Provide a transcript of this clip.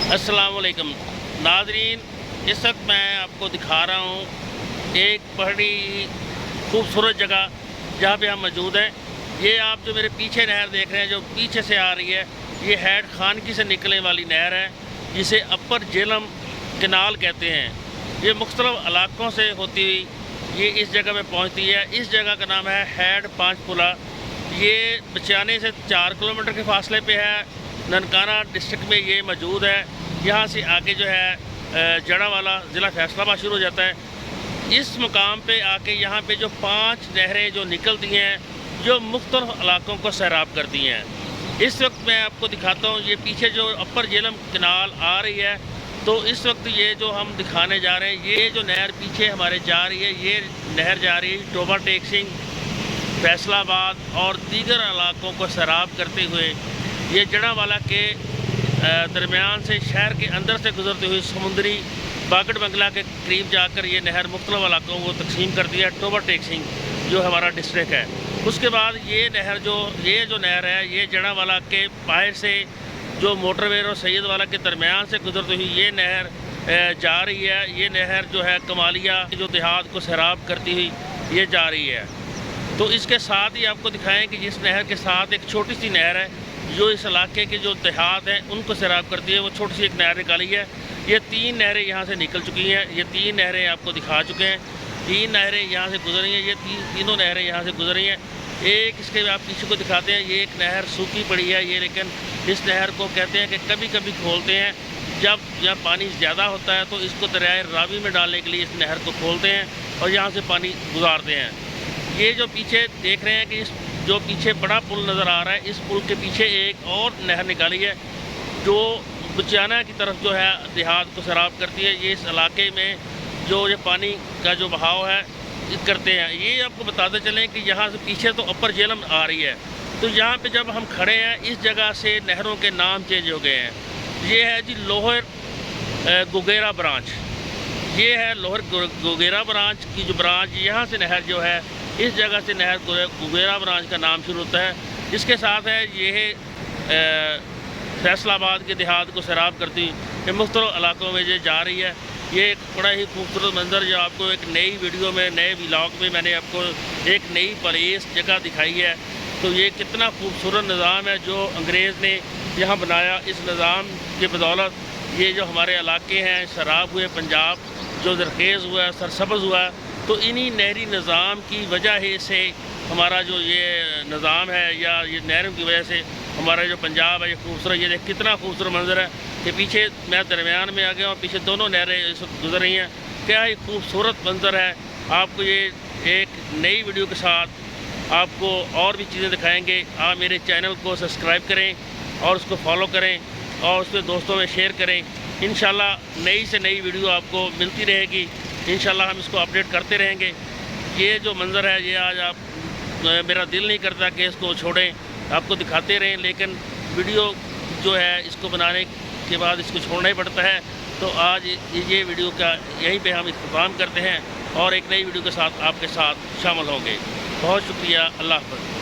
अस्सलाम वालेकुम नाज़रीन, इस वक्त मैं आपको दिखा रहा हूँ एक बड़ी खूबसूरत जगह जहाँ पे हम मौजूद हैं। ये आप जो मेरे पीछे नहर देख रहे हैं, जो पीछे से आ रही है, ये हैड खानगी से निकलने वाली नहर है, जिसे अपर झेलम कैनाल कहते हैं। ये मुख्तलिफ इलाकों से होती हुई ये इस जगह पे पहुँचती है। इस जगह का नाम है हैड पांचपुला। ये बचाने से 4 किलोमीटर के फासले पे है। ननकाना डिस्ट्रिक्ट में ये मौजूद है। यहाँ से आगे जो है जड़ावाला ज़िला फैसलाबाद शुरू हो जाता है। इस मुकाम पे आके यहाँ पे जो 5 नहरें जो निकलती हैं, जो मुख्तलिफ इलाकों को सैराब करती हैं। इस वक्त मैं आपको दिखाता हूँ, ये पीछे जो अपर झेलम कैनाल आ रही है, तो इस वक्त ये जो हम दिखाने जा रहे हैं, ये जो नहर पीछे हमारे जा रही है, ये नहर जा रही है टोबा टेक सिंह, फैसलाबाद और दीगर इलाकों को सैराब करते हुए ये जड़ावाला के दरमियान से शहर के अंदर से गुजरते हुए समुंदरी बागड़ बंगला के करीब जाकर ये नहर मुख्तलिफ इलाकों को तकसीम करती है। टोबा टेक सिंह जो हमारा डिस्ट्रिक्ट है, उसके बाद ये जो नहर है, ये जड़ावाला के बाहर से जो मोटरवे और सैयदवाला के दरमियान से गुजरती हुई ये नहर जा रही है। ये नहर जो है कमालिया जो देहात को सैराब करती हुई ये जा रही है। तो इसके साथ ही आपको दिखाएं कि इस नहर के साथ एक छोटी सी नहर है जो इस इलाके के जो देहात हैं उनको सैराब करती है। वो छोटी सी एक नहर निकाली है। ये 3 नहरें यहाँ से निकल चुकी हैं। ये 3 नहरें आपको दिखा चुके हैं। 3 नहरें यहाँ से गुजरी हैं। ये तीनों नहरें यहाँ से गुजरी हैं। एक इसके आप पीछे को दिखाते हैं, ये एक नहर सूखी पड़ी है ये, लेकिन इस नहर को कहते हैं कि कभी कभी खोलते हैं जब पानी ज़्यादा होता है, तो इसको दरियाए रावी में डालने के लिए इस नहर को खोलते हैं और यहाँ से पानी गुजारते हैं। ये जो पीछे देख रहे हैं कि इस जो पीछे बड़ा पुल नज़र आ रहा है, इस पुल के पीछे एक और नहर निकाली है जो बचाना की तरफ जो है देहात को सैराब करती है। ये इस इलाके में जो ये पानी का जो बहाव है करते हैं। ये आपको बताते चलें कि यहाँ से पीछे तो अपर झेलम आ रही है, तो यहाँ पे जब हम खड़े हैं इस जगह से नहरों के नाम चेंज हो गए हैं। ये है जी लोहर गुगेरा ब्रांच। ये है लोहर गुगेरा ब्रांच की जो ब्रांच, यहाँ से नहर जो है, इस जगह से नहर गुगेरा ब्रांच का नाम शुरू होता है। इसके साथ है ये फैसलाबाद के देहात को सैराब करती ये मुख्तलिफ इलाकों में ये जा रही है। ये एक बड़ा ही खूबसूरत मंजर जो आपको एक नई वीडियो में, नए व्लॉग में मैंने आपको एक नई प्लेस जगह दिखाई है। तो ये कितना खूबसूरत निज़ाम है जो अंग्रेज़ ने यहाँ बनाया। इस निज़ाम की बदौलत ये जो हमारे इलाके हैं सैराब हुए, पंजाब जो जरखेज़ हुआ है, सरसब्ज़ हुआ है, तो इन्हीं नहरी निज़ाम की वजह से हमारा जो ये निज़ाम है या ये नहरों की वजह से हमारा जो पंजाब है ये खूबसूरत, ये देख कितना खूबसूरत मंजर है कि पीछे मैं दरमियान में आ गया और पीछे दोनों नहरें इस वक्त गुजर रही हैं। क्या ही खूबसूरत मंजर है। आपको ये एक नई वीडियो के साथ आपको और भी चीज़ें दिखाएंगे। आप मेरे चैनल को सब्सक्राइब करें और उसको फॉलो करें और उसके दोस्तों में शेयर करें। इंशाल्लाह नई से नई वीडियो आपको मिलती रहेगी। इंशाल्लाह हम इसको अपडेट करते रहेंगे। ये जो मंज़र है ये आज आप मेरा दिल नहीं करता कि इसको छोड़ें, आपको दिखाते रहें, लेकिन वीडियो जो है इसको बनाने के बाद इसको छोड़ना ही पड़ता है। तो आज ये वीडियो का यहीं पे हम इख्तिताम करते हैं और एक नई वीडियो के साथ आपके साथ शामिल होंगे। बहुत शुक्रिया। अल्लाह हाफ़िज़।